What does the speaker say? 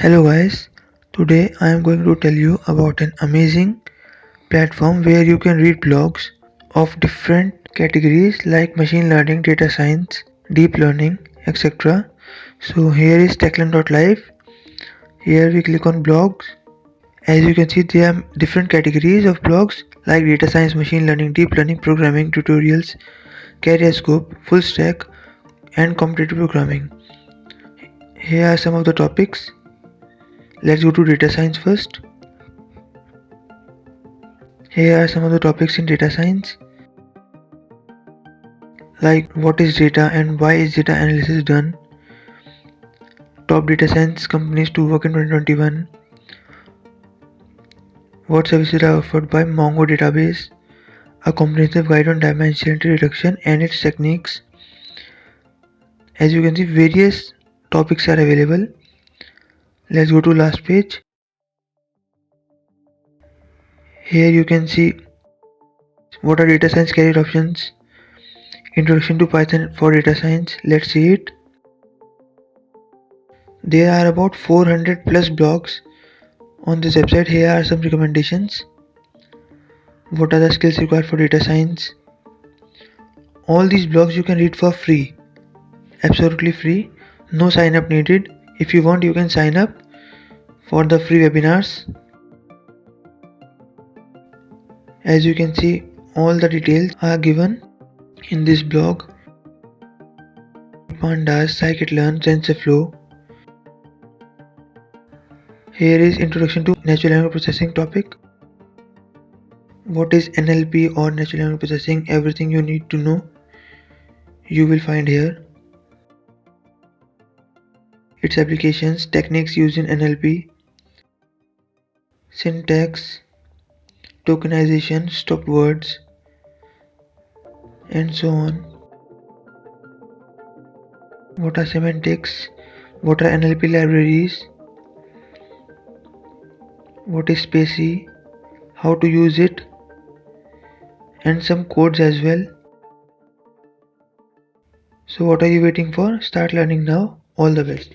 Hello guys, today I am going to tell you about an amazing platform where you can read blogs of different categories like machine learning, data science, deep learning, etc. So here is Techlearn.live. Here we click on blogs. As you can see, there are different categories of blogs like data science, machine learning, deep learning, programming, tutorials, career scope, full stack, and competitive programming. Here are some of the topics. Let's go to data science first. Here are some of the topics in data science, like what is data and why is data analysis done, top data science companies to work in 2021, what services are offered by Mongo database, a comprehensive guide on dimensionality reduction and its techniques. As you can see, various topics are available. Let's go to last page. Here you can see what are data science career options, introduction to Python for data science. Let's see it. There are about 400 plus blogs on this website. Here are some recommendations. What are the skills required for data science? All these blogs you can read for free, absolutely free, no sign up needed. If you want, you can sign up for the free webinars. As you can see, all the details are given in this blog. Pandas, Scikit-learn, TensorFlow. Here is introduction to natural language processing topic. What is NLP or natural language processing? Everything you need to know you will find here. Its applications, techniques used in NLP, syntax, tokenization, stop words, and so on. What are semantics? What are NLP libraries? What is Spacey? How to use it? And some codes as well. So what are you waiting for? Start learning now. All the best.